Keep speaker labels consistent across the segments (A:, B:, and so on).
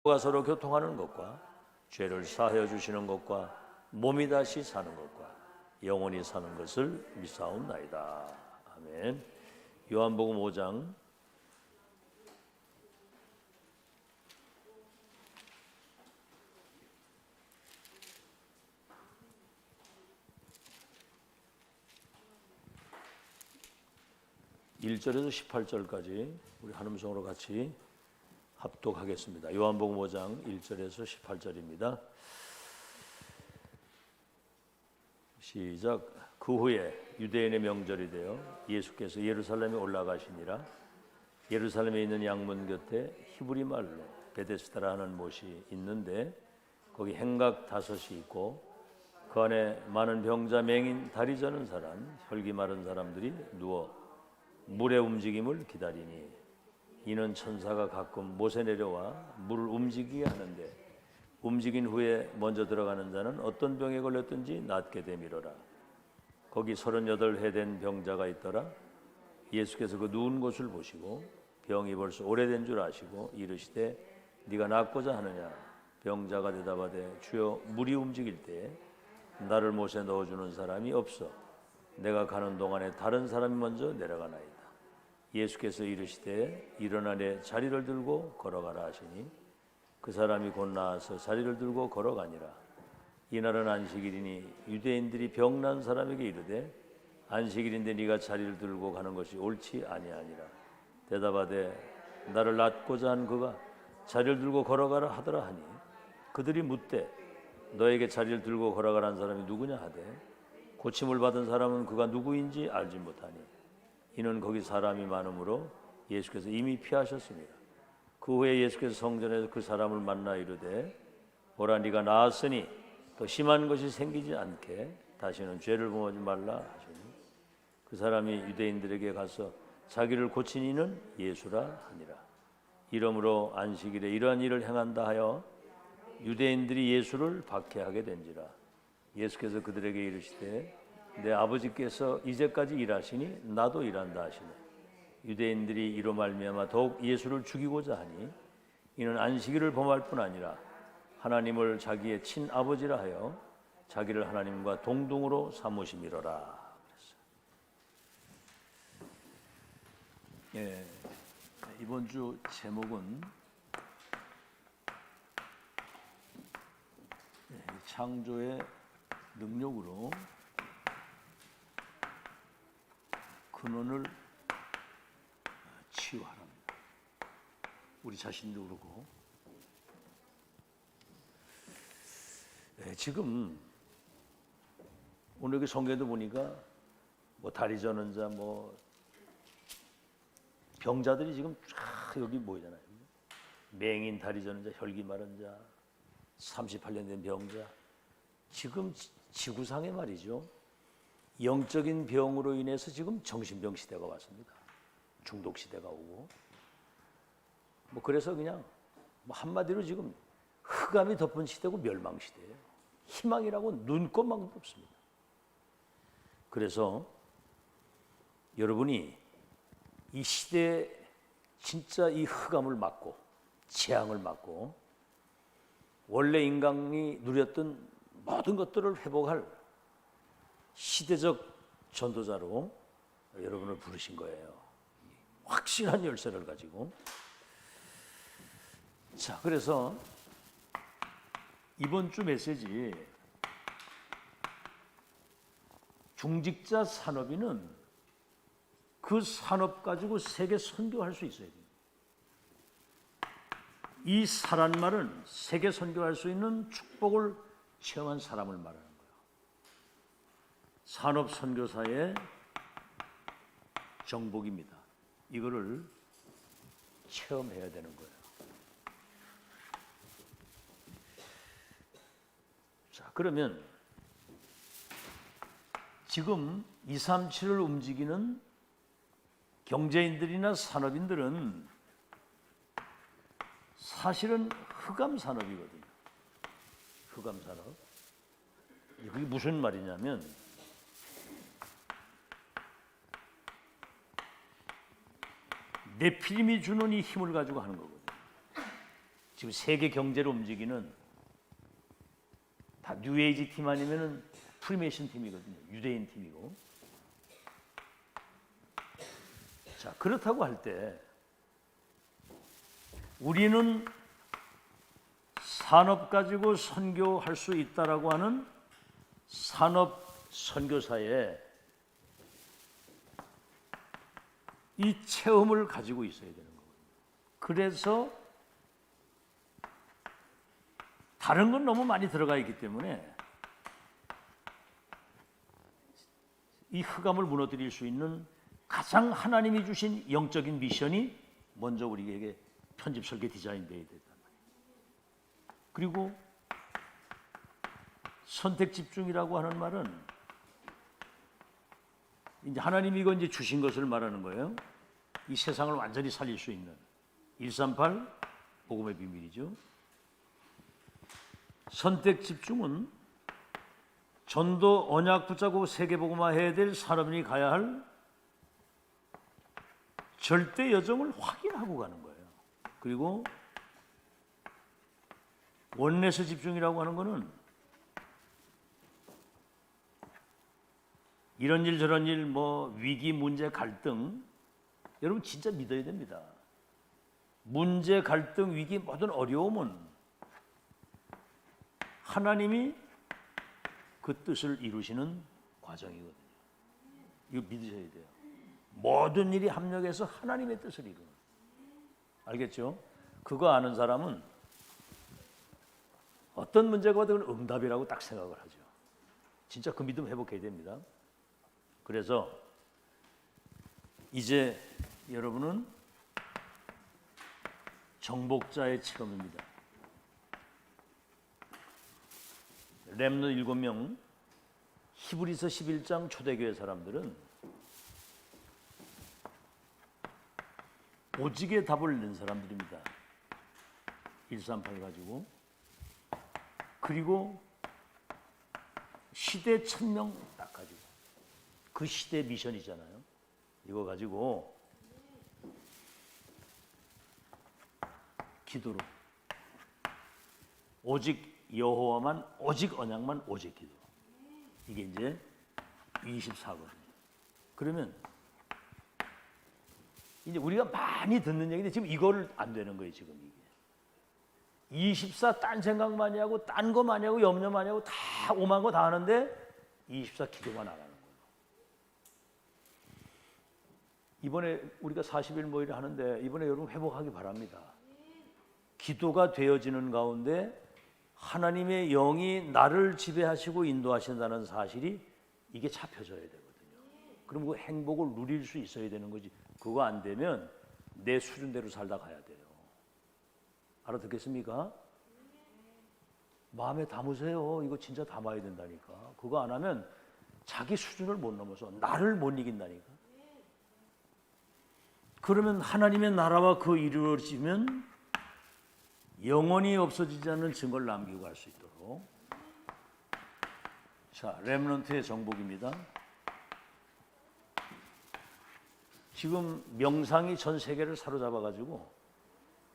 A: 서로 교통하는 것과 죄를 사하여 주시는 것과 몸이 다시 사는 것과 영원히 사는 것을 믿사옵나이다. 아멘. 요한복음 5장 1절에서 18절까지 우리 한음성으로 같이 합독하겠습니다. 요한복음 5장 1절에서 18절입니다. 시작. 그 후에 유대인의 명절이 되어 예수께서 예루살렘에 올라가시니라. 예루살렘에 있는 양문 곁에 히브리 말로 베데스다라 하는 못이 있는데 거기 행각 5이 있고 그 안에 많은 병자, 맹인, 다리 저는 사람, 혈기 마른 사람들이 누워 물의 움직임을 기다리니 이는 천사가 가끔 못에 내려와 물을 움직이게 하는데 움직인 후에 먼저 들어가는 자는 어떤 병에 걸렸든지 낫게 되미러라. 거기 38해 된 병자가 있더라. 예수께서 그 누운 곳을 보시고 병이 벌써 오래된 줄 아시고 이르시되 네가 낫고자 하느냐. 병자가 대답하되 주여 물이 움직일 때에 나를 못에 넣어주는 사람이 없어 내가 가는 동안에 다른 사람이 먼저 내려가나이다. 예수께서 이르시되 일어나 내 자리를 들고 걸어가라 하시니 그 사람이 곧 나와서 자리를 들고 걸어가니라. 이날은 안식일이니 유대인들이 병난 사람에게 이르되 안식일인데 네가 자리를 들고 가는 것이 옳지 아니하니라. 대답하되 나를 낫고자 한 그가 자리를 들고 걸어가라 하더라 하니 그들이 묻되 너에게 자리를 들고 걸어가라는 사람이 누구냐 하되 고침을 받은 사람은 그가 누구인지 알지 못하니 이는 거기 사람이 많으므로 예수께서 이미 피하셨습니다. 그 후에 예수께서 성전에서 그 사람을 만나 이르되 보라 네가 나았으니 더 심한 것이 생기지 않게 다시는 죄를 범하지 말라 하시니 그 사람이 유대인들에게 가서 자기를 고친 이는 예수라 하니라. 이러므로 안식일에 이러한 일을 행한다 하여 유대인들이 예수를 박해하게 된지라. 예수께서 그들에게 이르시되 내 아버지께서 이제까지 일하시니 나도 일한다 하시네. 유대인들이 이로 말미암아 더욱 예수를 죽이고자 하니 이는 안식일을 범할 뿐 아니라 하나님을 자기의 친아버지라 하여 자기를 하나님과 동등으로 삼으심이로라. 예, 이번 주 제목은 창조의 능력으로 근원을 치유하랍니다. 우리 자신도 그렇고 지금 오늘 그 성경에도 보니까 뭐 다리 저는 자, 뭐 병자들이 지금 쫙 여기 모이잖아요. 맹인, 다리 저는 자, 혈기 마른 자, 38년 된 병자. 지금 지구상에 말이죠. 영적인 병으로 인해서 지금 정신병 시대가 왔습니다. 중독 시대가 오고. 뭐 그래서 그냥 뭐 한마디로 지금 흑암이 덮은 시대고 멸망 시대예요. 희망이라고 눈꼽만도 없습니다. 그래서 여러분이 이 시대에 진짜 이 흑암을 막고 재앙을 막고 원래 인간이 누렸던 모든 것들을 회복할 시대적 전도자로 여러분을 부르신 거예요. 확실한 열쇠를 가지고. 자, 그래서 이번 주 메시지 중직자 산업인은 그 산업 가지고 세계 선교할 수 있어야 돼요. 이 사란 말은 세계 선교할 수 있는 축복을 체험한 사람을 말하는 거예요. 산업 선교사의 정복입니다. 이거를 체험해야 되는 거예요. 자, 그러면 지금 237을 움직이는 경제인들이나 산업인들은 사실은 흑암 산업이거든요. 흑암 산업. 그게 무슨 말이냐면 네피림이 주는 이 힘을 가지고 하는 거거든요. 지금 세계 경제를 움직이는 다 뉴에이지 팀 아니면은 프리메이션 팀이거든요. 유대인 팀이고. 자, 그렇다고 할 때 우리는 산업 가지고 선교할 수 있다라고 하는 산업 선교사에 이 체험을 가지고 있어야 되는 거거든요. 그래서 다른 건 너무 많이 들어가 있기 때문에 이 흑암을 무너뜨릴 수 있는 가장 하나님이 주신 영적인 미션이 먼저 우리에게 편집 설계 디자인되어야 된단 말이에요. 그리고 선택 집중이라고 하는 말은 이제 하나님이 이거 이제 주신 것을 말하는 거예요. 이 세상을 완전히 살릴 수 있는 138 복음의 비밀이죠. 선택 집중은 전도 언약 붙잡고 세계복음화 해야 될 사람이 가야 할 절대 여정을 확인하고 가는 거예요. 그리고 원내스 집중이라고 하는 거는 이런 일 저런 일 뭐 위기 문제 갈등 여러분 진짜 믿어야 됩니다. 문제 갈등 위기 모든 어려움은 하나님이 그 뜻을 이루시는 과정이거든요. 이거 믿으셔야 돼요. 모든 일이 합력해서 하나님의 뜻을 이루는. 알겠죠? 그거 아는 사람은 어떤 문제가 와도 응답이라고 딱 생각을 하죠. 진짜 그 믿음 회복해야 됩니다. 그래서 이제 여러분은 정복자의 체험입니다. 렘넌트 7명, 히브리서 11장 초대교회 사람들은 오직의 답을 낸 사람들입니다. 138 가지고. 그리고 시대 천명 딱 가지고. 그 시대 미션이잖아요. 이거 가지고 기도로 오직 여호와만 오직 언약만 오직 기도. 이게 이제 24거든요. 그러면 이제 우리가 많이 듣는 얘기인데 지금 이거를 안 되는 거예요. 지금 이게 24 딴 생각 많이 하고 딴 거 많이 하고 염려 많이 하고 다 오만 거 다 하는데 24 기도만 안 하는 거예요. 이번에 우리가 40일 모의를 하는데 이번에 여러분 회복하기 바랍니다. 기도가 되어지는 가운데 하나님의 영이 나를 지배하시고 인도하신다는 사실이 이게 잡혀져야 되거든요. 그럼 그 행복을 누릴 수 있어야 되는 거지. 그거 안 되면 내 수준대로 살다 가야 돼요. 알아듣겠습니까? 마음에 담으세요. 이거 진짜 담아야 된다니까. 그거 안 하면 자기 수준을 못 넘어서 나를 못 이긴다니까. 그러면 하나님의 나라와 그 이루어지면 영원히 없어지지 않는 증거를 남기고 갈 수 있도록. 자, 렘넌트의 정복입니다. 지금 명상이 전 세계를 사로잡아 가지고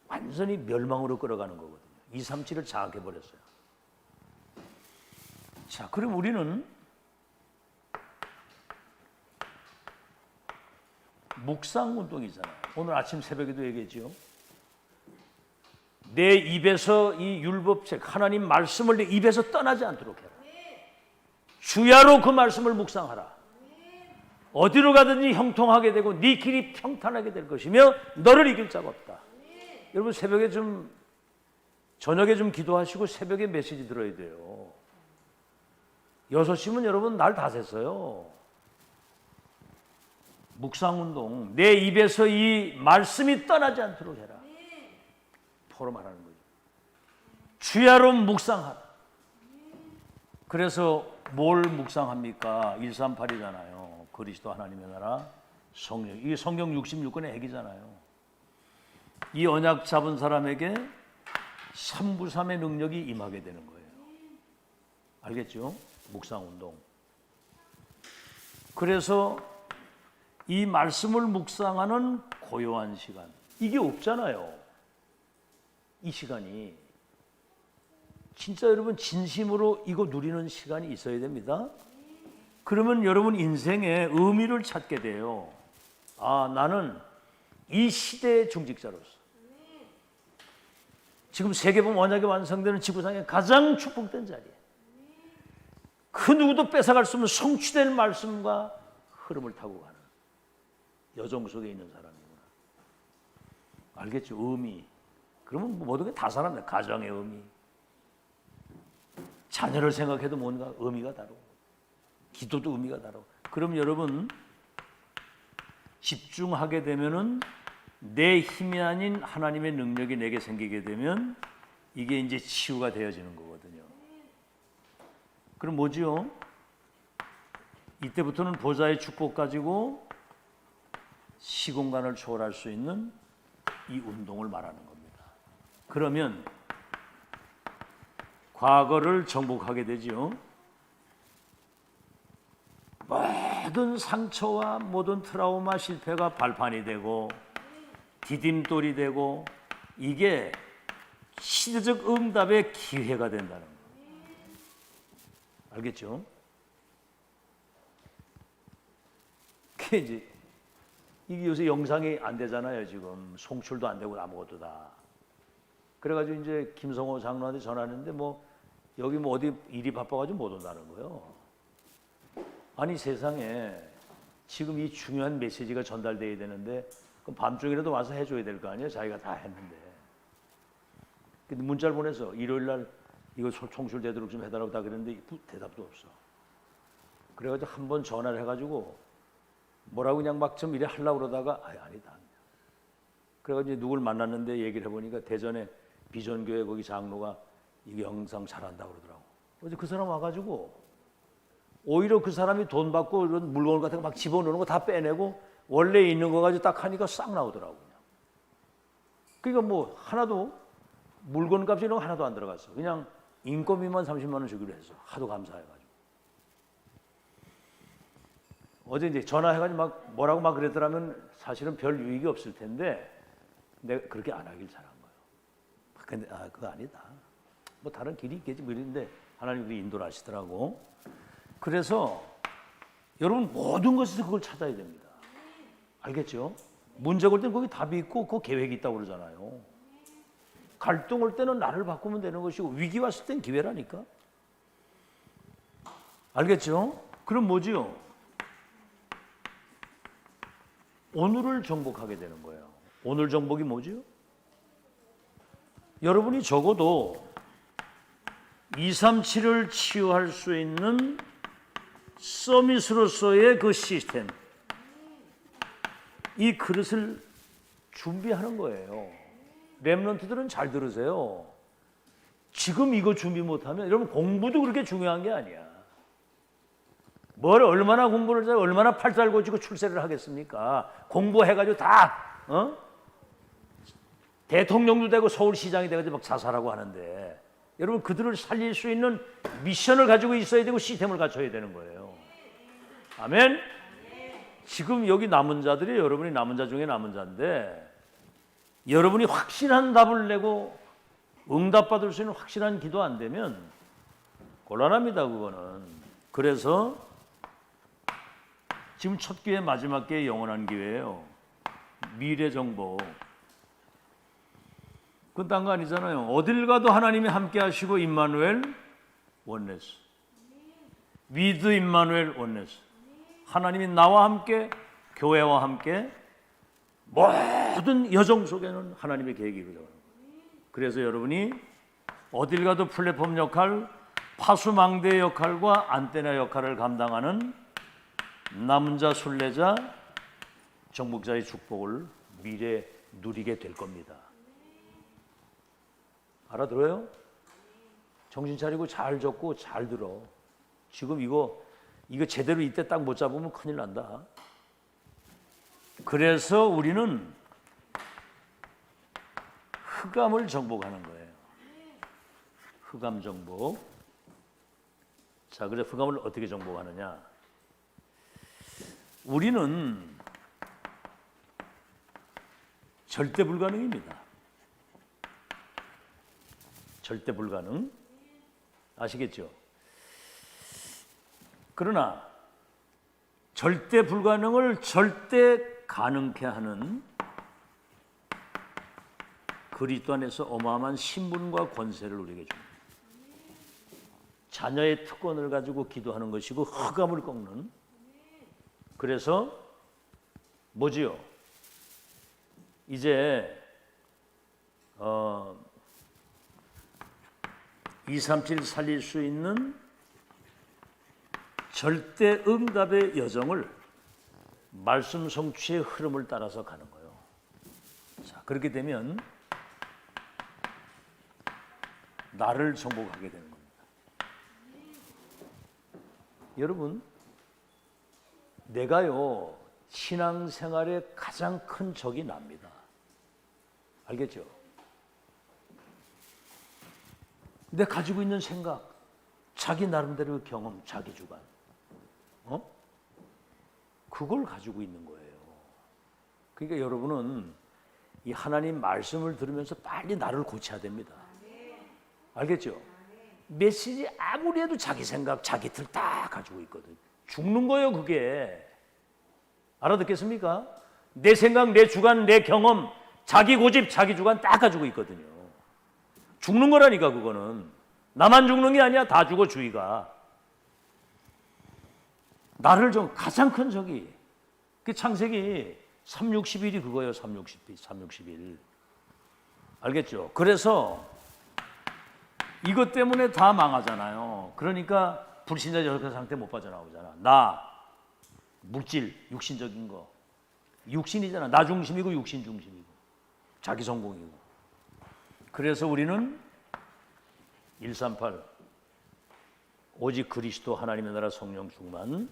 A: 완전히 멸망으로 끌어가는 거거든요. 237을 장악해 버렸어요. 자, 그럼 우리는 묵상 운동이잖아요. 오늘 아침 새벽에도 얘기했죠. 내 입에서 이 율법책 하나님 말씀을 내 입에서 떠나지 않도록 해라. 주야로 그 말씀을 묵상하라. 어디로 가든지 형통하게 되고 네 길이 평탄하게 될 것이며 너를 이길 자가 없다. 여러분 새벽에 좀 저녁에 좀 기도하시고 새벽에 메시지 들어야 돼요. 6시면 여러분 날 다 샜어요. 묵상운동, 내 입에서 이 말씀이 떠나지 않도록 해라. 포로 말하는 거죠. 주야로 묵상하라. 그래서 뭘 묵상합니까? 138이잖아요. 그리스도 하나님의 나라, 성령. 이게 성경 66권의 핵이잖아요. 이 언약 잡은 사람에게 393의 능력이 임하게 되는 거예요. 알겠죠? 묵상운동. 그래서 이 말씀을 묵상하는 고요한 시간. 이게 없잖아요. 이 시간이 진짜 여러분 진심으로 이거 누리는 시간이 있어야 됩니다. 그러면 여러분 인생의 의미를 찾게 돼요. 아, 나는 이 시대의 중직자로서 지금 세계보험 언약이 완성되는 지구상의 가장 축복된 자리에 그 누구도 뺏어갈 수 없는 성취될 말씀과 흐름을 타고 가는 여정 속에 있는 사람이구나. 알겠죠? 의미. 그러면 모든 게 다 살았네. 가정의 의미. 자녀를 생각해도 뭔가 의미가 다르고 기도도 의미가 다르고. 그럼 여러분 집중하게 되면은 내 힘이 아닌 하나님의 능력이 내게 생기게 되면 이게 이제 치유가 되어지는 거거든요. 그럼 뭐지요? 이때부터는 보좌의 축복 가지고 시공간을 초월할 수 있는 이 운동을 말하는 겁니다. 그러면 과거를 정복하게 되지요. 모든 상처와 모든 트라우마 실패가 발판이 되고 디딤돌이 되고 이게 시대적 응답의 기회가 된다는 거예요. 알겠죠? 그게 이제 이게 요새 영상이 안 되잖아요. 지금 송출도 안 되고 아무것도 다. 그래가지고 이제 김성호 장로한테 전화했는데 뭐 여기 뭐 어디 일이 바빠가지고 못 온다는 거예요. 아니 세상에 지금 이 중요한 메시지가 전달돼야 되는데 그럼 밤중이라도 와서 해줘야 될 거 아니에요. 자기가 다 했는데. 근데 문자를 보내서 일요일 날 이거 송출되도록 좀 해달라고 다 그랬는데 대답도 없어. 그래가지고 한 번 전화를 해가지고 뭐라고 그냥 막 좀 이래 하려고 그러다가 아니다. 그래가지고 누굴 만났는데 얘기를 해보니까 대전에 비전교회 거기 장로가 이 영상 잘한다고 그러더라고. 그래서 그 사람 와가지고 오히려 그 사람이 돈 받고 이런 물건 같은 거 막 집어넣는 거 다 빼내고 원래 있는 거 가지고 딱 하니까 싹 나오더라고. 그러니까 뭐 하나도 물건 값 이런 거 하나도 안 들어갔어. 그냥 인건비만 30만 원 주기로 했어. 하도 감사해가지고. 어제 이제 전화해가지고 막 뭐라고 막 그랬더라면 사실은 별 유익이 없을 텐데 내가 그렇게 안 하길 잘한 거예요. 근데 그거 아니다. 뭐 다른 길이 있겠지 뭐 이랬는데 하나님이 인도를 하시더라고. 그래서 여러분 모든 것에서 그걸 찾아야 됩니다. 알겠죠? 문제가 올 때는 거기 답이 있고 그 계획이 있다고 그러잖아요. 갈등 올 때는 나를 바꾸면 되는 것이고 위기 왔을 땐 기회라니까. 알겠죠? 그럼 뭐지요? 오늘을 정복하게 되는 거예요. 오늘 정복이 뭐지요? 여러분이 적어도 237을 치유할 수 있는 서밋으로서의 그 시스템, 이 그릇을 준비하는 거예요. 렘넌트들은 잘 들으세요. 지금 이거 준비 못하면 여러분 공부도 그렇게 중요한 게 아니야. 뭘 얼마나 공부를 해서 얼마나 팔달 고치고 출세를 하겠습니까? 공부해가지고 다 대통령도 되고 서울시장이 돼가지고 막 자살하고 하는데 여러분 그들을 살릴 수 있는 미션을 가지고 있어야 되고 시스템을 갖춰야 되는 거예요. 아멘? 지금 여기 남은 자들이 여러분이 남은 자 중에 남은 자인데 여러분이 확실한 답을 내고 응답받을 수 있는 확실한 기도 안 되면 곤란합니다. 그거는. 그래서 지금 첫 기회 마지막 기회 영원한 기회예요. 미래 정복. 그건 딴 거 아니잖아요. 어딜 가도 하나님이 함께 하시고 임마누엘 원네스. 위드 임마누엘 원네스. 하나님이 나와 함께 교회와 함께 모든 여정 속에는 하나님의 계획이 이루어져요. 그래서 여러분이 어딜 가도 플랫폼 역할, 파수망대 역할과 안테나 역할을 감당하는 남은 자, 순례자, 정복자의 축복을 미래에 누리게 될 겁니다. 알아들어요? 정신 차리고 잘 적고 잘 들어. 지금 이거 제대로 이때 딱 못 잡으면 큰일 난다. 그래서 우리는 흑암을 정복하는 거예요. 흑암 정복. 자, 그래서 흑암을 어떻게 정복하느냐? 우리는 절대 불가능입니다. 절대 불가능. 아시겠죠? 그러나 절대 불가능을 절대 가능케 하는 그리스도 안에서 어마어마한 신분과 권세를 우리에게 줍니다. 자녀의 특권을 가지고 기도하는 것이고 흑암을 꺾는. 그래서 뭐지요? 이제 237 살릴 수 있는 절대 응답의 여정을 말씀 성취의 흐름을 따라서 가는 거예요. 자, 그렇게 되면 나를 정복하게 되는 겁니다. 여러분, 내가요 신앙생활의 가장 큰 적이 납니다. 알겠죠? 내가 가지고 있는 생각, 자기 나름대로의 경험, 자기 주관, 그걸 가지고 있는 거예요. 그러니까 여러분은 이 하나님 말씀을 들으면서 빨리 나를 고쳐야 됩니다. 알겠죠? 메시지 아무리 해도 자기 생각, 자기 틀 다 가지고 있거든. 죽는 거예요, 그게. 알아듣겠습니까? 내 생각, 내 주관, 내 경험, 자기 고집, 자기 주관 다 가지고 있거든요. 죽는 거라니까, 그거는. 나만 죽는 게 아니야. 다 죽어, 주위가. 나를 좀 가장 큰 적이, 그 창세기 361이 그거예요. 361. 알겠죠? 그래서 이것 때문에 다 망하잖아요. 그러니까 불신자 열쇠 상태 못 빠져나오잖아. 나, 물질, 육신적인 거. 육신이잖아. 나 중심이고 육신 중심이고 자기 성공이고. 그래서 우리는 138 오직 그리스도 하나님의 나라 성령 충만,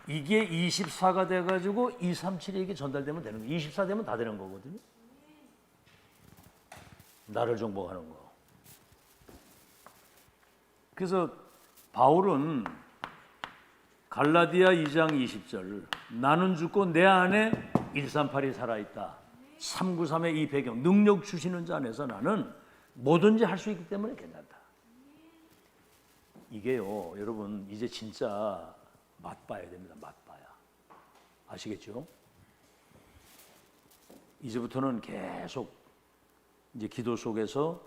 A: 이게 24가 돼가지고 237에게 전달되면 되는 거예요. 24 되면 다 되는 거거든요. 나를 정복하는 거. 그래서 바울은 갈라디아 2장 20절, 나는 죽고 내 안에 138이 살아있다. 393의 이 배경, 능력 주시는 자 안에서 나는 뭐든지 할 수 있기 때문에 괜찮다. 이게요, 여러분, 이제 진짜 맛봐야 됩니다. 맛봐야. 아시겠죠? 이제부터는 계속 이제 기도 속에서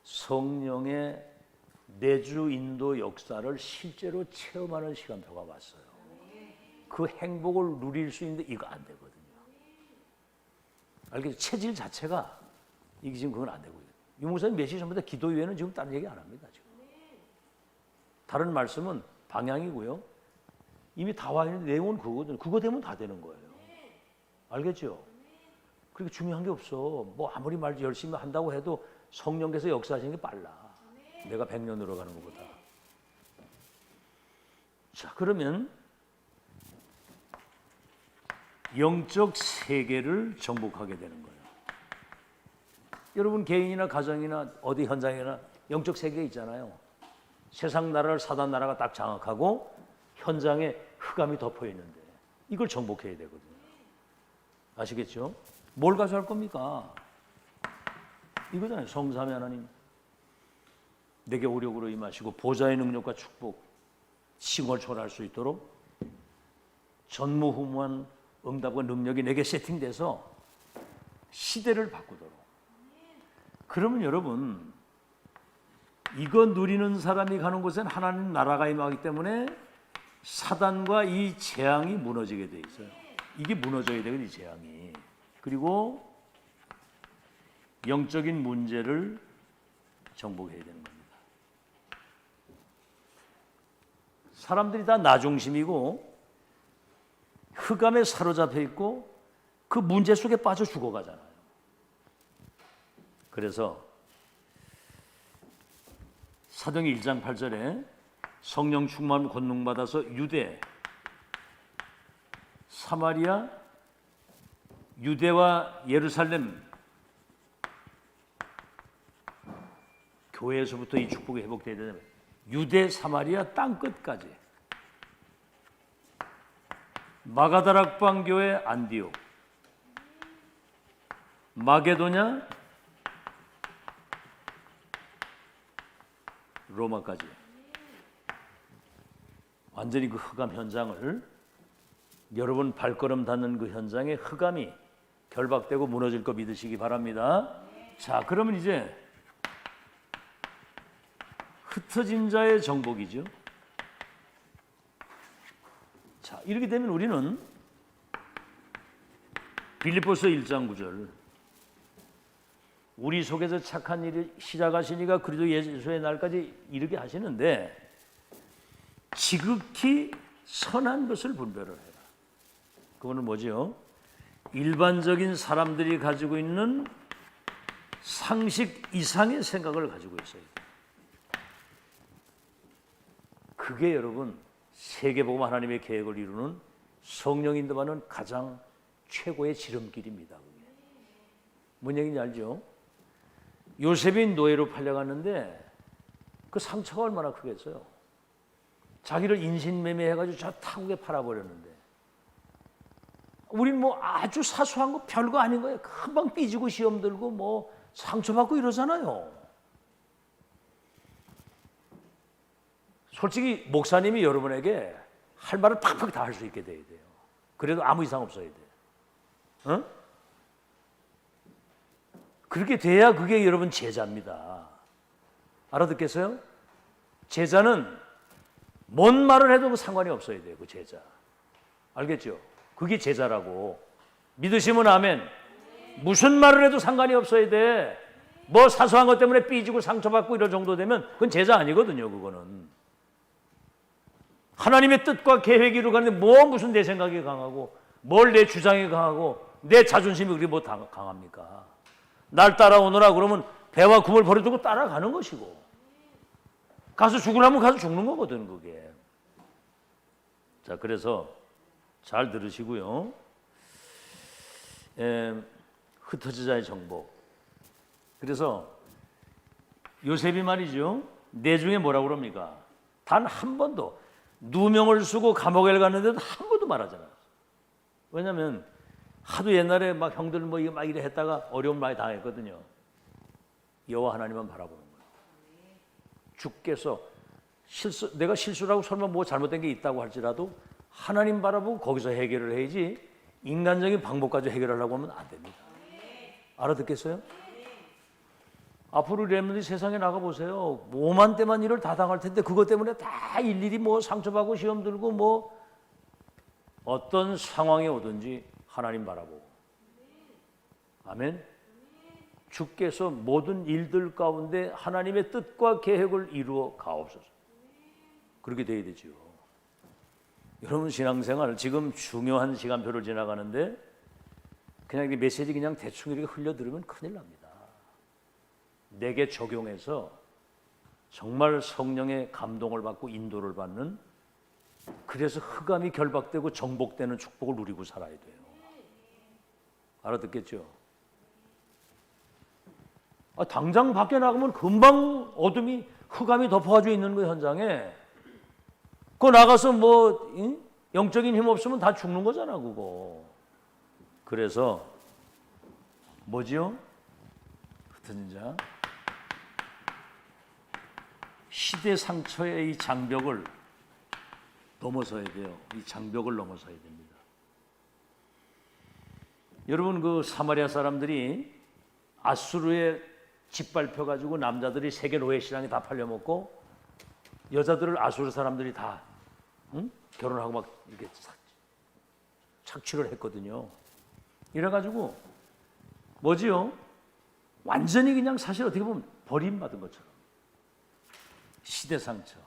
A: 성령의 내주 인도 역사를 실제로 체험하는 시간표가 왔어요. 그 행복을 누릴 수 있는데 이거 안 되거든요. 알겠죠? 체질 자체가 이게 지금 그건 안 되고요. 유 목사님 몇 시 전부터 기도 외에는 지금 다른 얘기 안 합니다. 지금. 다른 말씀은 방향이고요. 이미 다 와 있는 내용은 그거거든요. 그거 되면 다 되는 거예요. 알겠죠? 그렇게 중요한 게 없어. 뭐 아무리 말 열심히 한다고 해도 성령께서 역사하시는 게 빨라. 내가 100년으로 가는 것보다. 자, 그러면 영적 세계를 정복하게 되는 거예요. 여러분 개인이나 가정이나 어디 현장이나 영적 세계 있잖아요. 세상 나라를 사단 나라가 딱 장악하고 현장에 흑암이 덮여 있는데 이걸 정복해야 되거든요. 아시겠죠? 뭘 가져갈 겁니까? 이거잖아요. 성삼위 하나님 내게 오력으로 임하시고 보좌의 능력과 축복, 싱을 초월할 수 있도록 전무후무한 응답과 능력이 내게 세팅돼서 시대를 바꾸도록. 그러면 여러분, 이거 누리는 사람이 가는 곳엔 하나님 나라가 임하기 때문에 사단과 이 재앙이 무너지게 돼 있어요. 이게 무너져야 되거든요, 이 재앙이. 그리고 영적인 문제를 정복해야 되는 겁니다. 사람들이 다 나 중심이고 흑암에 사로잡혀 있고 그 문제 속에 빠져 죽어가잖아요. 그래서 사도행 1장 8절에 성령 충만 권능 받아서 유대, 사마리아, 유대와 예루살렘 교회에서부터 이 축복이 회복돼야 되면 유대, 사마리아 땅 끝까지, 마가다락방 교회 안디옥, 마게도냐, 로마까지. 완전히 그 흑암 현장을, 여러분 발걸음 닿는 그 현장에 흑암이 결박되고 무너질 거 믿으시기 바랍니다. 자, 그러면 이제 흩어진 자의 정복이죠. 자, 이렇게 되면 우리는 빌립보서 1장 9절, 우리 속에서 착한 일을 시작하시니까 그리스도 예수의 날까지 이르게 하시는데 지극히 선한 것을 분별을 해라. 그거는 뭐지요? 일반적인 사람들이 가지고 있는 상식 이상의 생각을 가지고 있어요. 그게 여러분 세계복음 하나님의 계획을 이루는 성령 인도하는 가장 최고의 지름길입니다. 그게. 뭔 얘기인지 알죠? 요셉이 노예로 팔려갔는데 그 상처가 얼마나 크겠어요? 자기를 인신매매해가지고 저 타국에 팔아버렸는데, 우린 뭐 아주 사소한 거 별거 아닌 거예요. 금방 삐지고 시험 들고 뭐 상처받고 이러잖아요. 솔직히 목사님이 여러분에게 할 말을 팍팍 다 할 수 있게 돼야 돼요. 그래도 아무 이상 없어야 돼요. 어? 그렇게 돼야 그게 여러분 제자입니다. 알아듣겠어요? 제자는 뭔 말을 해도 상관이 없어야 돼요. 그 제자. 알겠죠? 그게 제자라고. 믿으시면 아멘. 무슨 말을 해도 상관이 없어야 돼. 뭐 사소한 것 때문에 삐지고 상처받고 이럴 정도 되면 그건 제자 아니거든요. 그거는. 하나님의 뜻과 계획이 이루어가는데 뭐 무슨 내 생각이 강하고 뭘 내 주장이 강하고 내 자존심이 그렇게 뭐 강합니까? 날 따라오너라 그러면 배와 kum을 버려두고 따라가는 것이고, 가서 죽으라면 가서 죽는 거거든 그게. 자, 그래서 잘 들으시고요. 흩어지자의 정복. 그래서 요셉이 말이죠, 내중에 뭐라고 그럽니까? 단 한 번도 누명을 쓰고 감옥에 갔는데도 한 번도 말하지 않았어요. 왜냐하면 하도 옛날에 막 형들 뭐 이거 막 이래 했다가 어려움 많이 당했거든요. 여호와 하나님만 바라보는 거예요. 주께서 내가 실수라고 설마 뭐 잘못된 게 있다고 할지라도 하나님 바라보고 거기서 해결을 해야지 인간적인 방법까지 해결하려고 하면 안 됩니다. 알아듣겠어요? 앞으로 렘넌트 세상에 나가보세요. 5만 대만 일을 다 당할 텐데 그것 때문에 다 일일이 뭐 상처받고 시험 들고 뭐 어떤 상황이 오든지 하나님 바라보고. 아멘. 주께서 모든 일들 가운데 하나님의 뜻과 계획을 이루어 가옵소서. 그렇게 돼야 되죠. 여러분 신앙생활 지금 중요한 시간표를 지나가는데 그냥 이 메시지 그냥 대충 이렇게 흘려들으면 큰일 납니다. 내게 적용해서 정말 성령의 감동을 받고 인도를 받는, 그래서 흑암이 결박되고 정복되는 축복을 누리고 살아야 돼요. 알아듣겠죠? 당장 밖에 나가면 금방 어둠이 흑암이 덮어가지고 있는 그 현장에 그거 나가서 뭐 영적인 힘 없으면 다 죽는 거잖아 그거. 그래서 뭐지요? 흩어진 자, 시대 상처의 이 장벽을 넘어서야 돼요. 이 장벽을 넘어서야 됩니다. 여러분 그 사마리아 사람들이 아수르에 짓밟혀가지고 남자들이 세계 노예 시장에 다 팔려먹고 여자들을 아수르 사람들이 다 결혼하고 막 이렇게 착취를 했거든요. 이래가지고 뭐지요? 완전히 그냥 사실 어떻게 보면 버림받은 것처럼. 시대 상처.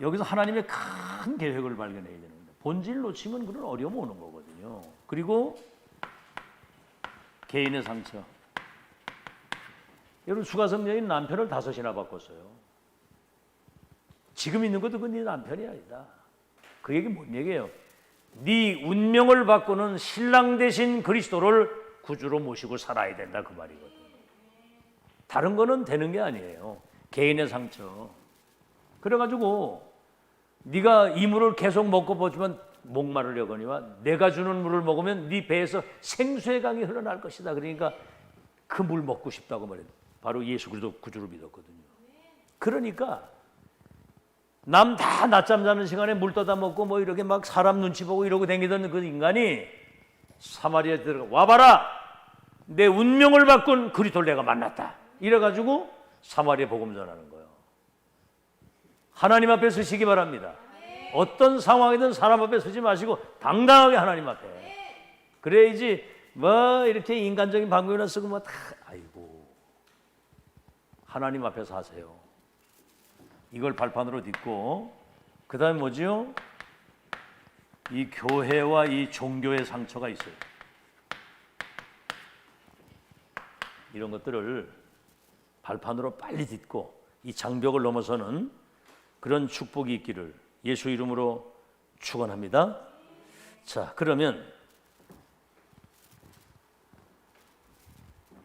A: 여기서 하나님의 큰 계획을 발견해야 되는 겁니다. 본질 놓치면 그런 어려움 오는 거거든요. 그리고 개인의 상처. 여러분 수가성 여인 남편을 5이나 바꿨어요. 지금 있는 것도 그 네 남편이 아니다. 그 얘기 뭔 얘기예요? 네 운명을 바꾸는 신랑 대신 그리스도를 구주로 모시고 살아야 된다 그 말이거든요. 다른 거는 되는 게 아니에요. 개인의 상처. 그래가지고 네가 이 물을 계속 먹고 보지만 목마르려거니와 내가 주는 물을 먹으면 네 배에서 생수의 강이 흘러날 것이다. 그러니까 그 물 먹고 싶다고 말해요. 바로 예수 그리스도 구주를 믿었거든요. 그러니까 남 다 낮잠 자는 시간에 물 떠다 먹고 뭐 이렇게 막 사람 눈치 보고 이러고 다니던 그 인간이 사마리아에 들어가 와봐라, 내 운명을 바꾼 그리스도를 내가 만났다 이래가지고 사마리아 복음 전하는 거예요. 하나님 앞에 서시기 바랍니다. 어떤 상황이든 사람 앞에 서지 마시고 당당하게 하나님 앞에. 그래야지 뭐 이렇게 인간적인 방법이나 쓰고 뭐 다 아이고, 하나님 앞에서 하세요. 이걸 발판으로 딛고 그 다음에 뭐지요? 이 교회와 이 종교의 상처가 있어요. 이런 것들을 발판으로 빨리 딛고 이 장벽을 넘어서는 그런 축복이 있기를 예수 이름으로 축원합니다. 자, 그러면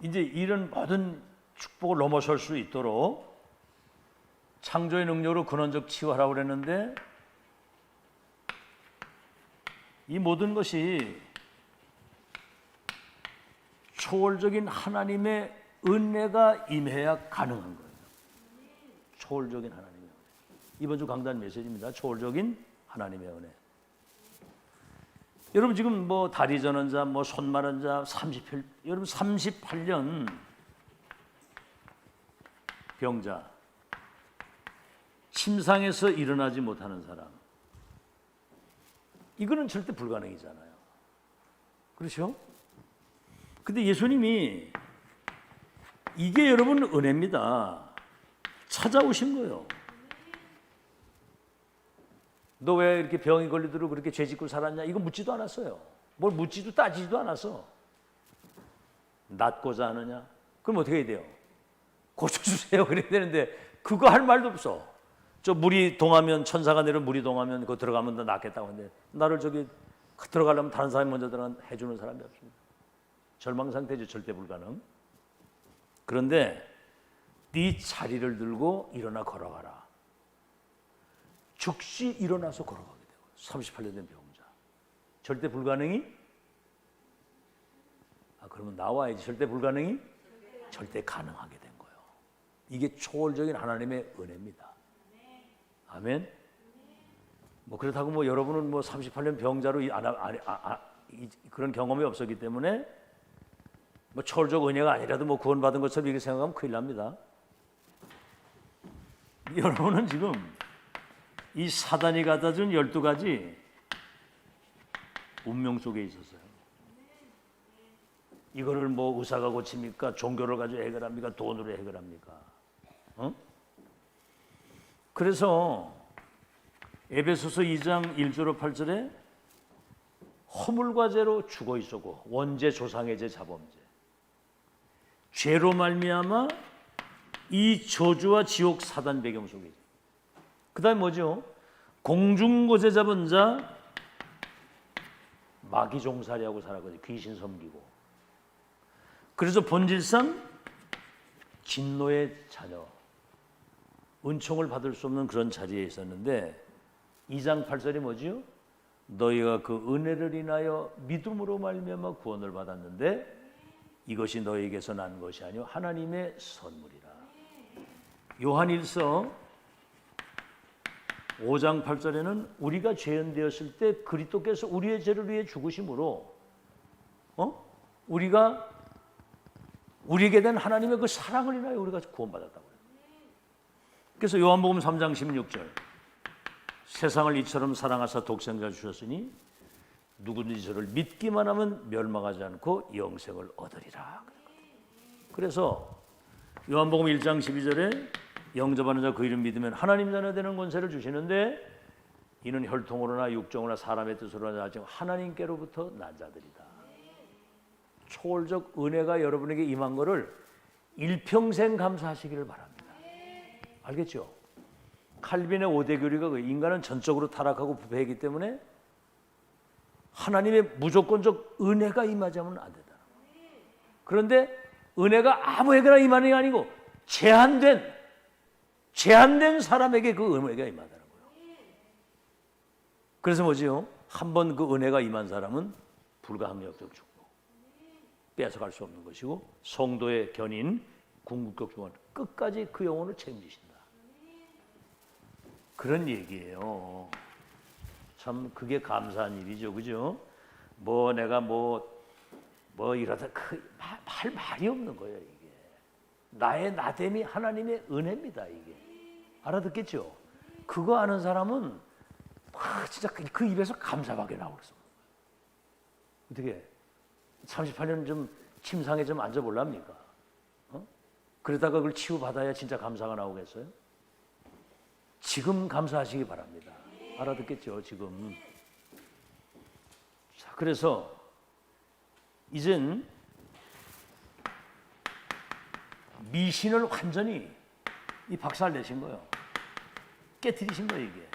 A: 이제 이런 모든 축복을 넘어설 수 있도록 창조의 능력으로 근원적 치유하라고 그랬는데 이 모든 것이 초월적인 하나님의 은혜가 임해야 가능한 거예요. 초월적인 하나님의 은혜. 이번 주 강단 메시지입니다. 초월적인 하나님의 은혜. 여러분 지금 뭐 다리 저는 자, 뭐 손 마른 자, 여러분 38년 병자, 침상에서 일어나지 못하는 사람, 이거는 절대 불가능이잖아요. 그렇죠? 근데 예수님이 이게 여러분 은혜입니다. 찾아오신 거예요. 너 왜 이렇게 병이 걸리도록 그렇게 죄 짓고 살았냐? 이거 묻지도 않았어요. 뭘 묻지도 따지지도 않았어. 낫고자 하느냐? 그럼 어떻게 해야 돼요? 고쳐주세요. 그래야 되는데 그거 할 말도 없어. 저 물이 동하면, 천사가 내려 물이 동하면 그거 들어가면 더 낫겠다고 하는데 나를 저기 들어가려면 다른 사람이 먼저 들어가 해주는 사람이 없습니다. 절망 상태죠. 절대 불가능. 그런데 네 자리를 들고 일어나 걸어가라. 즉시 일어나서 걸어가게 되고 38년 된 병자. 절대 불가능이? 그러면 나와야지. 절대 불가능이? 절대 가능하게 된 거예요. 이게 초월적인 하나님의 은혜입니다. 아멘. 뭐 그렇다고 뭐 여러분은 뭐 38년 병자로 그런 경험이 없었기 때문에 뭐 초월적 은혜가 아니라도 뭐 구원받은 것처럼 이렇게 생각하면 큰일 납니다. 여러분은 지금 이 사단이 갖다 준 12가지 운명 속에 있었어요. 이거를 뭐 의사가 고칩니까? 종교를 가지고 해결합니까? 돈으로 해결합니까? 그래서 에베소서 2장 1절로 8절에 허물과 죄로 죽어 있었고 원죄, 조상의 죄, 자범죄, 죄로 말미암아 이 저주와 지옥 사단 배경 속에 있어요. 그 다음에 뭐죠? 공중고제 잡은 자, 마귀종살이하고 살았거든요. 귀신 섬기고. 그래서 본질상 진노의 자녀, 은총을 받을 수 없는 그런 자리에 있었는데 2장 8절이 뭐지요? 너희가 그 은혜를 인하여 믿음으로 말미암아 구원을 받았는데 이것이 너희에게서 난 것이 아니요 하나님의 선물이라. 요한일서 5장 8절에는 우리가 죄인되었을 때 그리스도께서 우리의 죄를 위해 죽으심으로 우리에게 된 하나님의 그 사랑을 인하여 우리가 구원받았다고 해요. 그래서 요한복음 3장 16절 세상을 이처럼 사랑하사 독생자를 주셨으니 누구든지 저를 믿기만 하면 멸망하지 않고 영생을 얻으리라. 그래서 요한복음 1장 12절에 영접하는 자 그 이름 믿으면 하나님 자녀 되는 권세를 주시는데 이는 혈통으로나 육정으로나 사람의 뜻으로나 하지 하나님께로부터 난 자들이다. 초월적 은혜가 여러분에게 임한 것을 일평생 감사하시기를 바랍니다. 알겠죠? 칼빈의 5대 교리가 인간은 전적으로 타락하고 부패했기 때문에 하나님의 무조건적 은혜가 임하지 않으면 안 된다. 그런데 은혜가 아무에게나 임하는 게 아니고 제한된 사람에게 그 은혜가 임하다는 거예요. 그래서 뭐지요? 한번 그 은혜가 임한 사람은 불가항력적 축복, 뺏어갈 수 없는 것이고 성도의 견인 궁극적 구원 끝까지 그 영혼을 책임지신다. 그런 얘기예요. 참 그게 감사한 일이죠, 그죠? 뭐 내가 뭐 이러다 할 말이 없는 거예요, 이게. 나의 나됨이 하나님의 은혜입니다, 이게. 알아듣겠죠? 그거 아는 사람은 진짜 그 입에서 감사밖에 나오겠어. 어떻게 38년 좀 침상에 좀 앉아볼랍니까? 그러다가 그걸 치유받아야 진짜 감사가 나오겠어요? 지금 감사하시기 바랍니다. 알아듣겠죠, 지금. 자, 그래서 이젠 미신을 완전히 이 박살 내신 거예요. 깨트리신 거예요, 이게.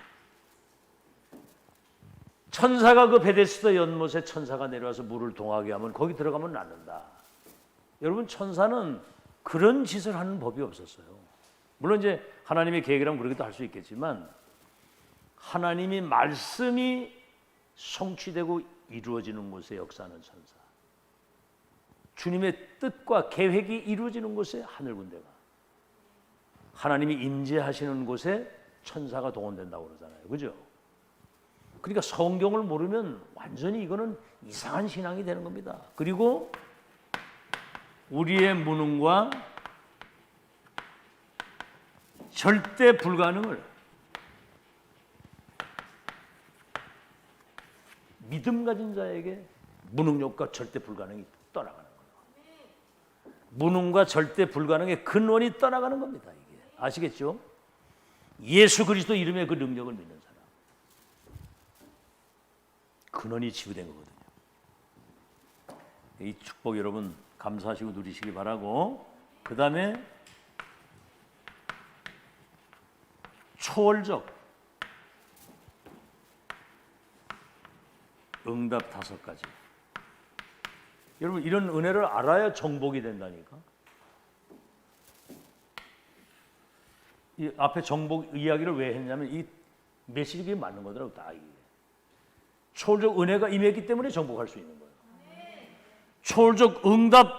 A: 천사가 그 베데스다 연못에 천사가 내려와서 물을 동하게 하면 거기 들어가면 낫는다. 여러분, 천사는 그런 짓을 하는 법이 없었어요. 물론 이제 하나님의 계획이라면 그렇게도 할 수 있겠지만 하나님이 말씀이 성취되고 이루어지는 곳에 역사하는 천사, 주님의 뜻과 계획이 이루어지는 곳에 하늘 군대가, 하나님이 임재하시는 곳에 천사가 동원된다고 그러잖아요, 그죠? 그러니까 성경을 모르면 완전히 이거는 이상한 신앙이 되는 겁니다. 그리고 우리의 무능과 절대 불가능을 믿음 가진 자에게 무능력과 절대 불가능이 떠나가는 거예요. 무능과 절대 불가능의 근원이 떠나가는 겁니다, 이게. 아시겠죠? 예수 그리스도 이름의 그 능력을 믿는 사람, 근원이 치유된 거거든요. 이 축복 여러분 감사하시고 누리시기 바라고, 그 다음에 초월적 응답 5가지. 여러분, 이런 은혜를 알아야 정복이 된다니까. 이 앞에 정복 이야기를 왜 했냐면 이 메시지가 맞는 거더라고, 다 이게. 초월적 은혜가 임했기 때문에 정복할 수 있는 거예요. 초월적 응답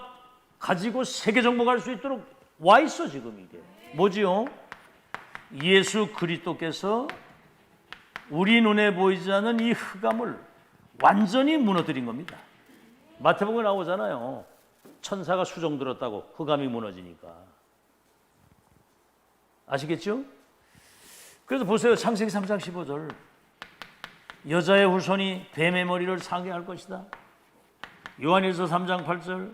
A: 가지고 세계 정복할 수 있도록 와 있어, 지금 이게. 뭐지요? 예수 그리스도께서 우리 눈에 보이지 않는 이 흑암을 완전히 무너뜨린 겁니다. 마태복음에 나오잖아요. 천사가 수종 들었다고 흑암이 무너지니까. 아시겠죠? 그래서 보세요. 창세기 3장 15절. 여자의 후손이 뱀의 머리를 상하게 할 것이다. 요한일서 3장 8절.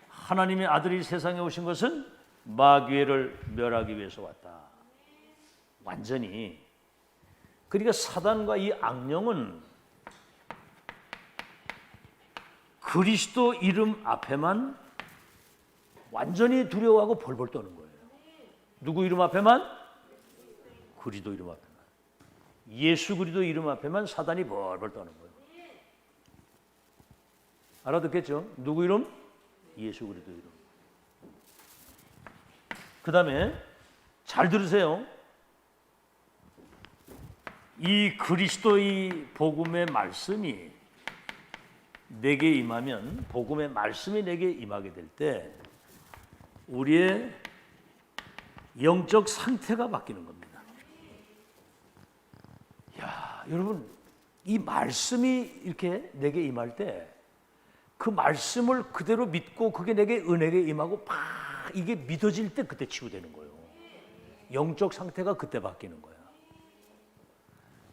A: 하나님의 아들이 세상에 오신 것은 마귀를 멸하기 위해서 왔다. 완전히. 그러니까 사단과 이 악령은 그리스도 이름 앞에만 완전히 두려워하고 벌벌 떠는 거예요. 누구 이름 앞에만? 그리스도 이름 앞에만. 예수 그리스도 이름 앞에만 사단이 벌벌 떠는 거예요. 알아듣겠죠? 누구 이름? 예수 그리스도 이름. 그 다음에 잘 들으세요. 이 그리스도의 복음의 말씀이 내게 임하면, 복음의 말씀이 내게 임하게 될 때 우리의 영적 상태가 바뀌는 겁니다. 야, 여러분, 이 말씀이 이렇게 내게 임할 때 그 말씀을 그대로 믿고 그게 내게 은혜게 임하고 막 이게 믿어질 때 그때 치유되는 거예요. 영적 상태가 그때 바뀌는 거야.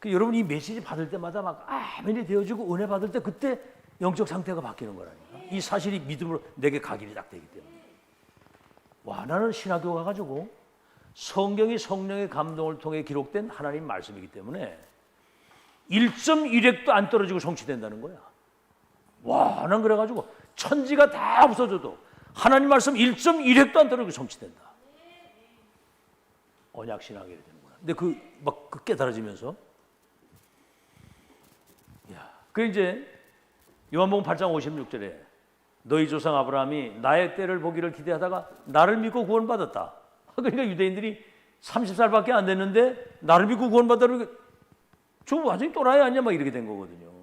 A: 여러분, 이 메시지 받을 때마다 막 아멘이 되어지고 은혜 받을 때 그때 영적 상태가 바뀌는 거라니까. 이 사실이 믿음으로 내게 각인이 딱 되기 때문에. 와, 나는 신학교 가가지고 성경이 성령의 감동을 통해 기록된 하나님 말씀이기 때문에 1.1핵도 안 떨어지고 성취된다는 거야. 와, 난 그래가지고 천지가 다 없어져도 하나님 말씀 1.1핵도 안 떨어지고 성취된다. 언약 신학이 되는구나. 근데 그 깨달아지면서, 야, 그 이제 요한복음 8장 56절에 너희 조상 아브라함이 나의 때를 보기를 기대하다가 나를 믿고 구원받았다. 그러니까 유대인들이 30살밖에 안 됐는데 나를 믿고 구원받았다고, 저 완전히 또라이 아니냐 막 이렇게 된 거거든요.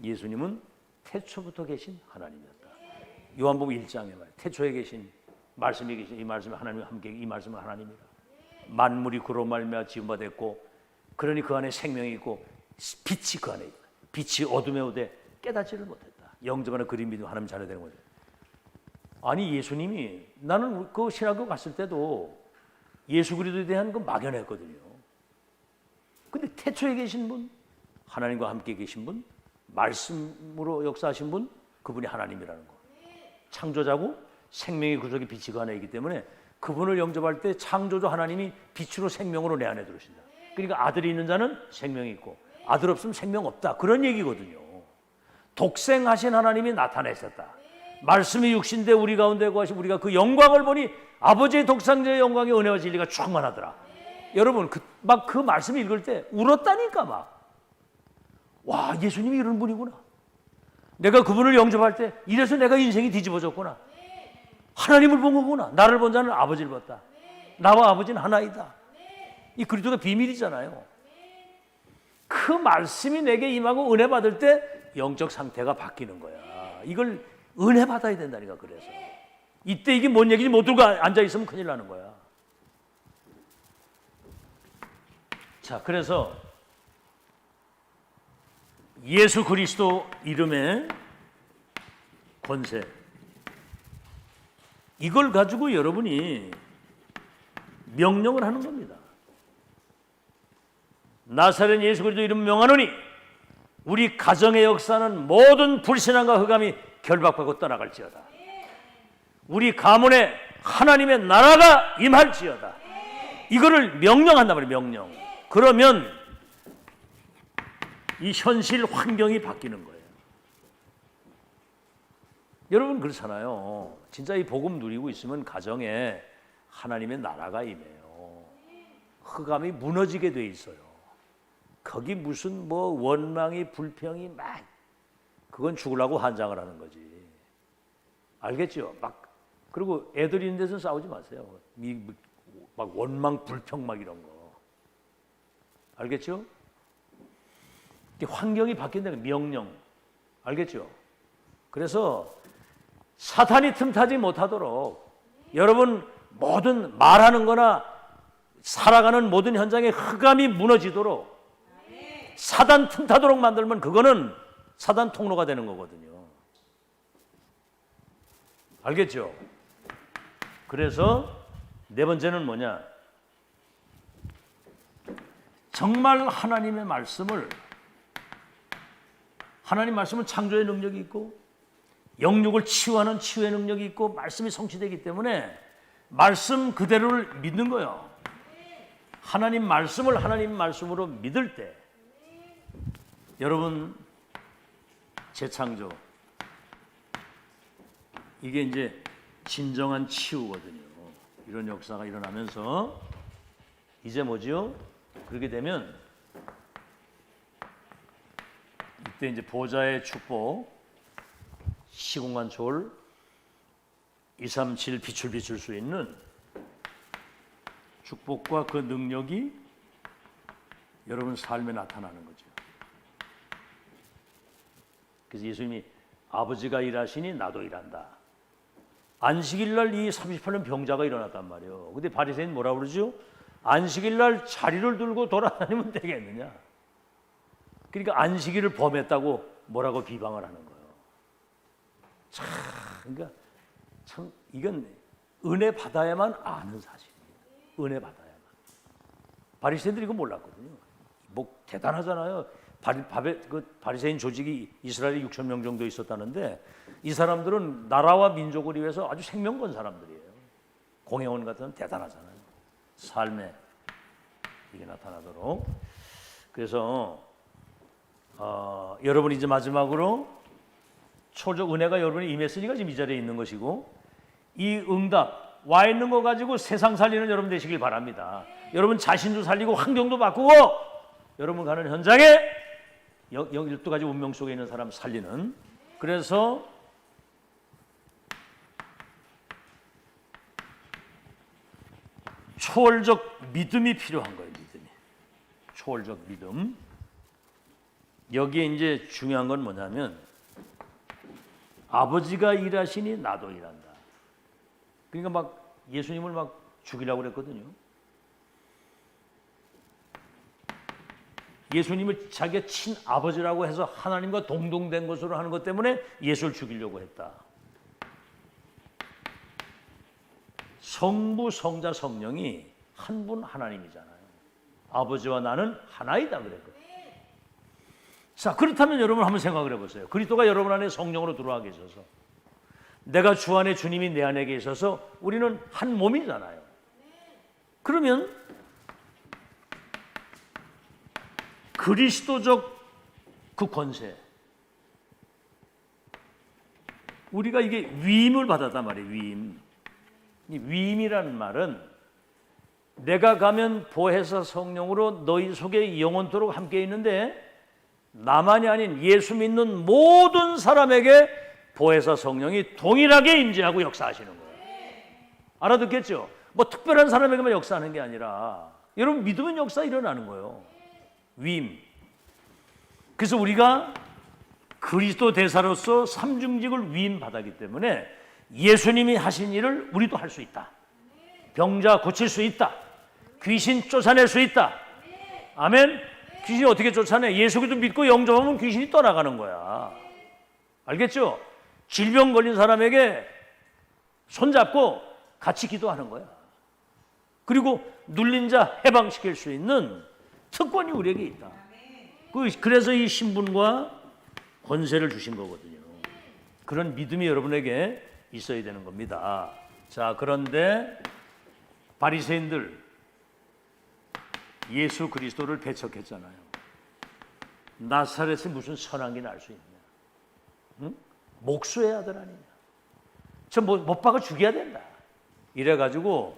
A: 예수님은 태초부터 계신 하나님이었다. 요한복음 1장에 말 태초에 계신 말씀이 계신 이 말씀이 하나님과 함께, 이 말씀은 하나님이라. 만물이 그로 말미암아 지은 바 됐고 그러니 그 안에 생명이 있고 빛이 그 안에 있다. 빛이 어둠에 오되 깨닫지를 못했다. 영접하는 그림 믿음 하나님 잘해야 되는 거죠. 아니 예수님이 나는 그 신학교 갔을 때도 예수 그리스도에 대한 그 막연했거든요. 근데 태초에 계신 분, 하나님과 함께 계신 분, 말씀으로 역사하신 분, 그분이 하나님이라는 거. 창조자고 생명의 구속의 빛이 그 안에 있기 때문에 그분을 영접할 때 창조주 하나님이 빛으로 생명으로 내 안에 들어오신다. 그러니까 아들이 있는 자는 생명이 있고 아들 없으면 생명 없다. 그런 얘기거든요. 독생하신 하나님이 나타내셨다. 말씀이 육신대 우리 가운데 거하시 우리가 그 영광을 보니 아버지의 독생자의 영광의 은혜와 진리가 충만하더라. 여러분 막 그 말씀 읽을 때 울었다니까 막. 와 예수님이 이런 분이구나. 내가 그분을 영접할 때 이래서 내가 인생이 뒤집어졌구나. 하나님을 본 거구나. 나를 본 자는 아버지를 봤다. 나와 아버지는 하나이다. 이 그리스도가 비밀이잖아요. 그 말씀이 내게 임하고 은혜 받을 때 영적 상태가 바뀌는 거야. 이걸 은혜 받아야 된다니까. 그래서 이때 이게 뭔 얘기인지 못 들고 앉아 있으면 큰일 나는 거야. 자, 그래서 예수 그리스도 이름의 권세, 이걸 가지고 여러분이 명령을 하는 겁니다. 나사렛 예수 그리스도 이름 명하노니 우리 가정의 역사는 모든 불신앙과 흑암이 결박하고 떠나갈지어다. 우리 가문에 하나님의 나라가 임할지어다. 이거를 명령한단 말이에요. 명령. 그러면 이 현실 환경이 바뀌는 거예요. 여러분 그렇잖아요. 진짜 이 복음 누리고 있으면 가정에 하나님의 나라가 임해요. 흑암이 무너지게 돼 있어요. 거기 무슨 뭐 원망이 불평이 막 그건 죽으려고 환장을 하는 거지. 알겠죠? 막 그리고 애들 있는 데서 싸우지 마세요. 막 원망 불평 막 이런 거. 알겠죠? 환경이 바뀐다는 명령. 알겠죠? 그래서 사탄이 틈타지 못하도록 여러분 모든 말하는 거나 살아가는 모든 현장에 흑암이 무너지도록 사단 틈타도록 만들면 그거는 사단 통로가 되는 거거든요. 알겠죠? 그래서 네 번째는 뭐냐? 정말 하나님의 말씀을, 하나님 말씀은 창조의 능력이 있고 영육을 치유하는 치유의 능력이 있고 말씀이 성취되기 때문에 말씀 그대로를 믿는 거예요. 하나님 말씀을 하나님 말씀으로 믿을 때 여러분 재창조, 이게 이제 진정한 치유거든요. 이런 역사가 일어나면서 이제 뭐지요? 그렇게 되면 이때 이제 보좌의 축복, 시공간 졸, 237 빛을 비출 수 있는 축복과 그 능력이 여러분 삶에 나타나는 거죠. 그래서 예수님이 아버지가 일하시니 나도 일한다. 안식일 날 이 38년 병자가 일어났단 말이에요. 근데 바리새인 뭐라 그러죠? 안식일 날 자리를 들고 돌아다니면 되겠느냐? 그러니까 안식일을 범했다고 뭐라고 비방을 하는 거예요. 참, 그러니까 참 이건 은혜 받아야만 아는 사실입니다. 은혜 받아야만. 바리새인들이 이거 몰랐거든요. 뭐 대단하잖아요. 바리새인 조직이 이스라엘에 6천 명 정도 있었다는데 이 사람들은 나라와 민족을 위해서 아주 생명 건 사람들이에요. 공회원 같은 대단하잖아요. 삶에 이게 나타나도록. 그래서 여러분 이제 마지막으로 초적 은혜가 여러분이 임했으니까 지금 이 자리에 있는 것이고, 이 응답 와 있는 거 가지고 세상 살리는 여러분 되시길 바랍니다. 여러분 자신도 살리고 환경도 바꾸고 여러분 가는 현장에 12가지 운명 속에 있는 사람 살리는. 그래서 초월적 믿음이 필요한 거예요. 믿음이. 초월적 믿음. 여기에 이제 중요한 건 뭐냐면 아버지가 일하시니 나도 일한다. 그러니까 막 예수님을 막 죽이려고 그랬거든요. 예수님을 자기가 친아버지라고 해서 하나님과 동등된 것으로 하는 것 때문에 예수를 죽이려고 했다. 성부, 성자, 성령이 한 분 하나님이잖아요. 아버지와 나는 하나이다 그랬거든요. 자, 그렇다면 여러분 한번 생각을 해보세요. 그리스도가 여러분 안에 성령으로 들어와 계셔서 내가 주 안에 주님이 내 안에 계셔서 우리는 한 몸이잖아요. 그러면 그리스도적 그 권세, 우리가 이게 위임을 받았단 말이에요. 위임. 이 위임이라는 말은 내가 가면 보혜사 성령으로 너희 속에 영원토록 함께 있는데 나만이 아닌 예수 믿는 모든 사람에게 보혜사 성령이 동일하게 임재하고 역사하시는 거예요. 알아듣겠죠? 뭐 특별한 사람에게만 역사하는 게 아니라 여러분 믿으면 역사 일어나는 거예요. 위임. 그래서 우리가 그리스도 대사로서 삼중직을 위임받았기 때문에 예수님이 하신 일을 우리도 할 수 있다. 병자 고칠 수 있다. 귀신 쫓아낼 수 있다. 아멘. 귀신이 어떻게 쫓아내? 예수 그리스도 믿고 영접하면 귀신이 떠나가는 거야. 알겠죠? 질병 걸린 사람에게 손잡고 같이 기도하는 거야. 그리고 눌린 자 해방시킬 수 있는 특권이 우리에게 있다. 그래서 이 신분과 권세를 주신 거거든요. 그런 믿음이 여러분에게 있어야 되는 겁니다. 자, 그런데 바리새인들 예수 그리스도를 배척했잖아요. 나사렛에 무슨 선한 게 날 수 있냐? 응? 목수의 아들 아니냐? 저 못 박아 죽여야 된다. 이래가지고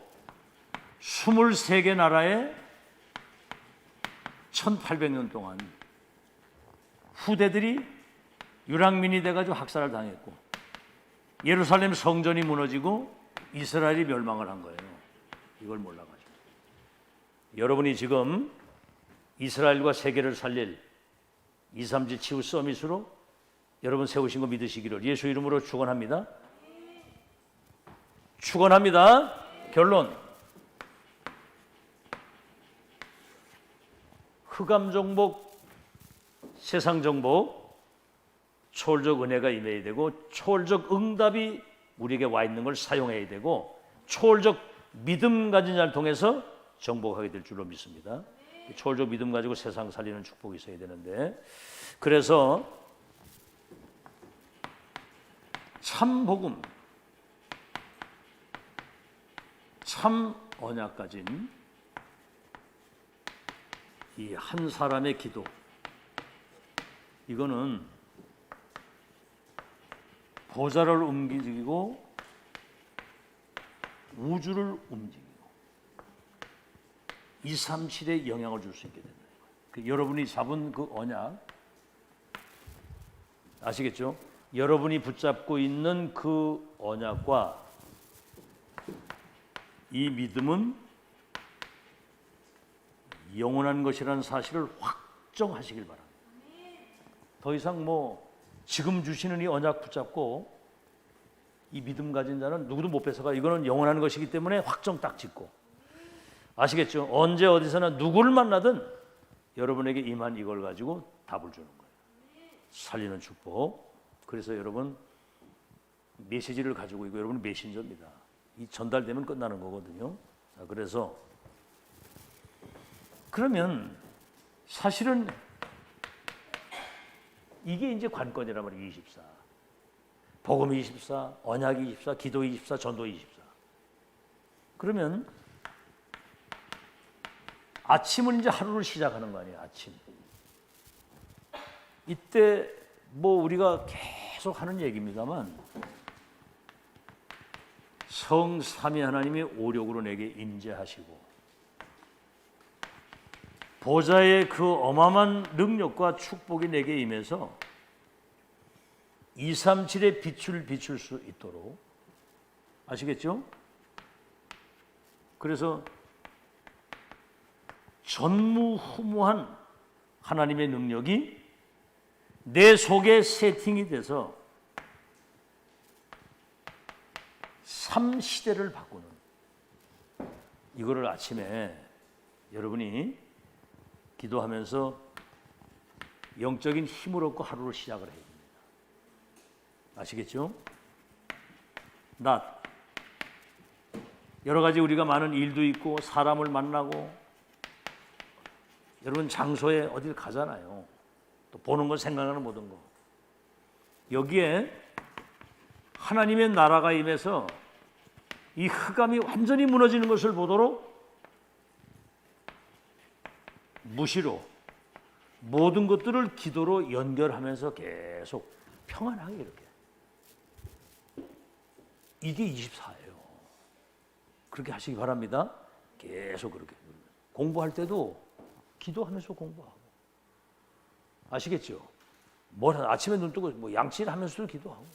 A: 23개 나라에 1800년 동안 후대들이 유랑민이 돼가지고 학살을 당했고 예루살렘 성전이 무너지고 이스라엘이 멸망을 한 거예요. 이걸 몰라가지고 여러분이 지금 이스라엘과 세계를 살릴 237 치유 서밋으로 여러분 세우신 거 믿으시기를 예수 이름으로 축원합니다. 축원합니다. 결론. 흑암 정복, 세상 정복, 초월적 은혜가 임해야 되고 초월적 응답이 우리에게 와 있는 걸 사용해야 되고 초월적 믿음 가진 자를 통해서 정복하게 될 줄로 믿습니다. 초월적 믿음 가지고 세상 살리는 축복이 있어야 되는데 그래서 참 복음, 참 언약 가진 이 한 사람의 기도, 이거는 보좌를 움직이고 우주를 움직이고 237에 영향을 줄 수 있게 된다. 여러분이 잡은 그 언약 아시겠죠? 여러분이 붙잡고 있는 그 언약과 이 믿음은 영원한 것이라는 사실을 확정하시길 바랍니다. 더 이상 지금 주시는 이 언약 붙잡고 이 믿음 가진 자는 누구도 못 뺏어가. 이거는 영원한 것이기 때문에 확정 딱 짓고 아시겠죠? 언제 어디서나 누구를 만나든 여러분에게 임한 이걸 가지고 답을 주는 거예요. 살리는 축복. 그래서 여러분 메시지를 가지고 있고 여러분은 메신저입니다. 이 전달되면 끝나는 거거든요. 자, 그래서 그러면 사실은 이게 이제 관건이란 말이에요. 24. 복음 24, 언약 24, 기도 24, 전도 24. 그러면 아침은 이제 하루를 시작하는 거 아니에요. 아침. 이때 우리가 계속 하는 얘기입니다만 성삼위 하나님이 오력으로 내게 임재하시고 보좌의 그 어마어마한 능력과 축복이 내게 임해서 237의 빛을 비출 수 있도록 아시겠죠? 그래서 전무후무한 하나님의 능력이 내 속에 세팅이 돼서 3시대를 바꾸는 이거를 아침에 여러분이 기도하면서 영적인 힘을 얻고 하루를 시작을 해야 됩니다. 아시겠죠? 낮. 여러 가지 우리가 많은 일도 있고 사람을 만나고 여러분 장소에 어딜 가잖아요. 또 보는 거 생각하는 모든 거. 여기에 하나님의 나라가 임해서 이 흑암이 완전히 무너지는 것을 보도록 무시로 모든 것들을 기도로 연결하면서 계속 평안하게 이렇게. 이게 24예요. 그렇게 하시기 바랍니다. 계속 그렇게. 공부할 때도 기도하면서 공부하고. 아시겠죠? 아침에 눈 뜨고 뭐 양치를 하면서도 기도하고.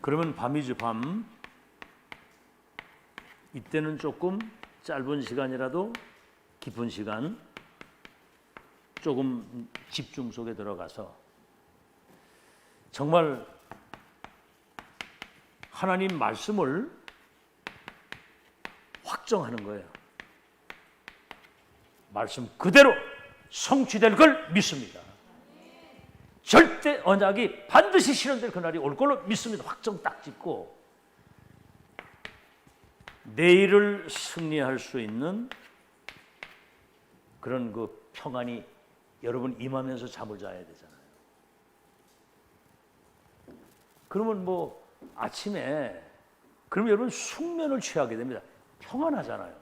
A: 그러면 밤이죠, 밤. 이때는 조금 짧은 시간이라도 깊은 시간, 조금 집중 속에 들어가서 정말 하나님 말씀을 확정하는 거예요. 말씀 그대로 성취될 걸 믿습니다. 절대 언약이 반드시 실현될 그날이 올 걸로 믿습니다. 확정 딱 짓고 내일을 승리할 수 있는 그런 그 평안이 여러분 임하면서 잠을 자야 되잖아요. 그러면 뭐 아침에 그러면 여러분 숙면을 취하게 됩니다. 평안하잖아요.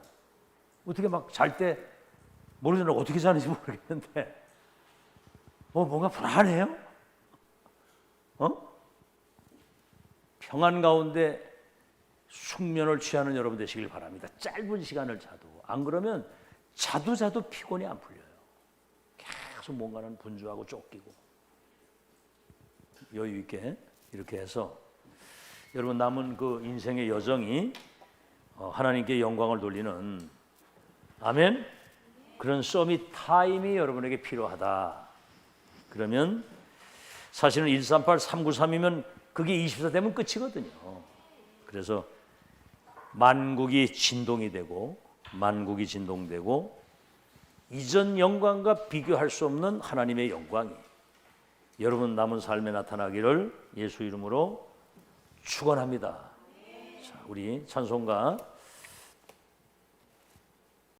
A: 어떻게 막 잘 때 모르잖아요. 어떻게 자는지 모르겠는데 뭔가 불안해요? 평안 가운데 숙면을 취하는 여러분 되시길 바랍니다. 짧은 시간을 자도. 안 그러면 자도 피곤이 안 풀려요. 계속 뭔가는 분주하고 쫓기고. 여유 있게 이렇게 해서 여러분 남은 그 인생의 여정이 하나님께 영광을 돌리는 아멘? 그런 서밋 타임이 여러분에게 필요하다. 그러면 사실은 138, 393이면 그게 24 되면 끝이거든요. 그래서 만국이 진동이 되고 만국이 진동되고 이전 영광과 비교할 수 없는 하나님의 영광이 여러분 남은 삶에 나타나기를 예수 이름으로 축원합니다. 자, 우리 찬송가